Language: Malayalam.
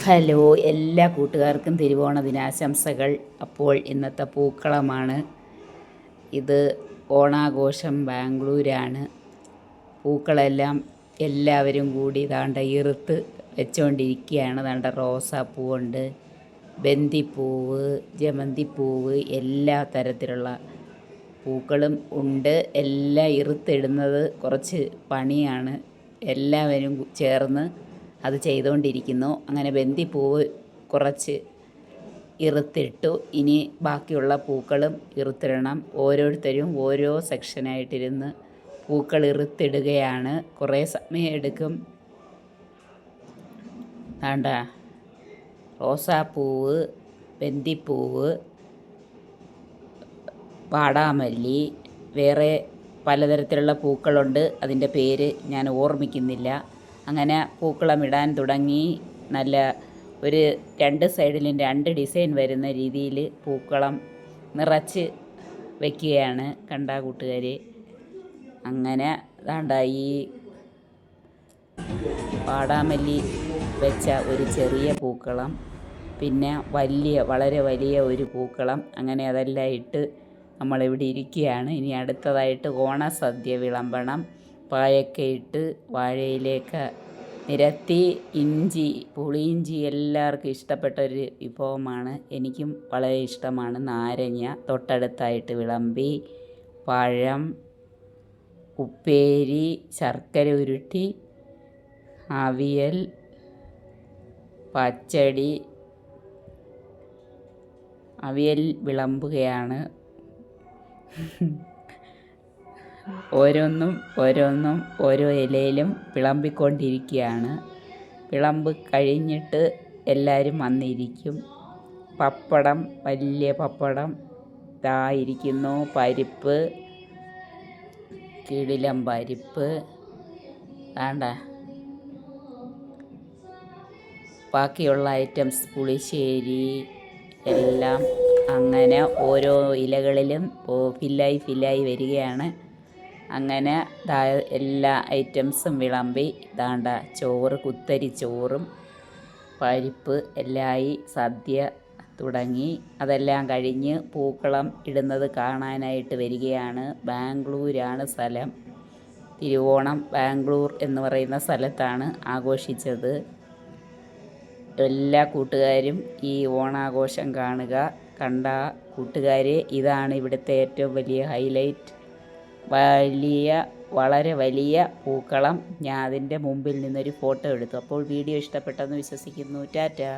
ഹലോ, എല്ലാ കൂട്ടുകാർക്കും തിരുവോണ ദിനാശംസകൾ. അപ്പോൾ ഇന്നത്തെ പൂക്കളമാണ് ഇത്. ഓണാഘോഷം ബാംഗ്ലൂരാണ്. പൂക്കളെല്ലാം എല്ലാവരും കൂടി ദാണ്ട ഇറുത്ത് വെച്ചുകൊണ്ടിരിക്കുകയാണ്. ദാണ്ട റോസാപ്പൂവുണ്ട്, ബന്ദിപ്പൂവ്, ജമന്തിപ്പൂവ്, എല്ലാ തരത്തിലുള്ള പൂക്കളും ഉണ്ട്. എല്ലാം ഇറുത്തിടുന്നത് കുറച്ച് പണിയാണ്. എല്ലാവരും ചേർന്ന് അത് ചെയ്തുകൊണ്ടിരിക്കുന്നു. അങ്ങനെ ബന്ദിപ്പൂവ് കുറച്ച് ഇറുത്തിട്ടു. ഇനി ബാക്കിയുള്ള പൂക്കളും ഇറുത്തിടണം. ഓരോരുത്തരും ഓരോ സെക്ഷനായിട്ടിരുന്ന് പൂക്കൾ ഇറുത്തിടുകയാണ്. കുറേ സമയം എടുക്കും. വേണ്ട, റോസാപ്പൂവ്, ബന്ദിപ്പൂവ്, വാടാമല്ലി, വേറെ പലതരത്തിലുള്ള പൂക്കളുണ്ട്. അതിൻ്റെ പേര് ഞാൻ ഓർമ്മിക്കുന്നില്ല. അങ്ങനെ പൂക്കളം ഇടാൻ തുടങ്ങി. നല്ല ഒരു 2 സൈഡിലും 2 ഡിസൈൻ വരുന്ന രീതിയിൽ പൂക്കളം നിറച്ച് വയ്ക്കുകയാണ്. കണ്ട കൂട്ടുകാരെ, അങ്ങനെ ദാണ്ട ഈ വാടാമല്ലി വെച്ച ഒരു ചെറിയ പൂക്കളം, പിന്നെ വളരെ വലിയ ഒരു പൂക്കളം, അങ്ങനെ അതെല്ലാം ഇട്ട് നമ്മളിവിടെ ഇരിക്കുകയാണ്. ഇനി അടുത്തതായിട്ട് ഓണസദ്യ വിളമ്പണം. പായൊക്കെ ഇട്ട് വാഴയിലേക്ക് നിരത്തി ഇഞ്ചി, പുളിയിഞ്ചി എല്ലാവർക്കും ഇഷ്ടപ്പെട്ട ഒരു വിഭവമാണ്. എനിക്കും വളരെ ഇഷ്ടമാണ്. നാരങ്ങ തൊട്ടടുത്തായിട്ട് വിളമ്പി, പഴം, ഉപ്പേരി, ശർക്കര ഉരുട്ടി, അവിയൽ, പച്ചടി, അവിയൽ വിളമ്പുകയാണ്. ഓരോന്നും ഓരോ ഇലയിലും വിളമ്പിക്കൊണ്ടിരിക്കുകയാണ്. വിളമ്പ് കഴിഞ്ഞിട്ട് എല്ലാവരും വന്നിരിക്കും. പപ്പടം, വലിയ പപ്പടം ഇരിക്കുന്നു. പരിപ്പ്, കിടിലം പരിപ്പ്, വേണ്ട ബാക്കിയുള്ള ഐറ്റംസ്, പുളിശ്ശേരി എല്ലാം അങ്ങനെ ഓരോ ഇലകളിലും ഫില്ലായി വരികയാണ്. അങ്ങനെ എല്ലാ ഐറ്റംസും വിളമ്പി. ദാണ്ട ചോറ്, കുത്തരി ചോറും പരിപ്പ് എല്ലായി. സദ്യ തുടങ്ങി. അതെല്ലാം കഴിഞ്ഞ് പൂക്കളം ഇടുന്നത് കാണാനായിട്ട് വരികയാണ്. ബാംഗ്ലൂരാണ് സ്ഥലം. തിരുവോണം ബാംഗ്ലൂർ എന്ന് പറയുന്ന സ്ഥലത്താണ് ആഘോഷിച്ചത്. എല്ലാ കൂട്ടുകാരും ഈ ഓണാഘോഷം കാണുക. കണ്ട കൂട്ടുകാരെ, ഇതാണ് ഇവിടുത്തെ ഏറ്റവും വലിയ ഹൈലൈറ്റ്. വളരെ വലിയ പൂക്കളം. ഞാൻ അതിൻ്റെ മുമ്പിൽ നിന്നൊരു ഫോട്ടോ എടുത്തു. അപ്പോൾ വീഡിയോ ഇഷ്ടപ്പെട്ടെന്ന് വിശ്വസിക്കുന്നു. ടാറ്റാ.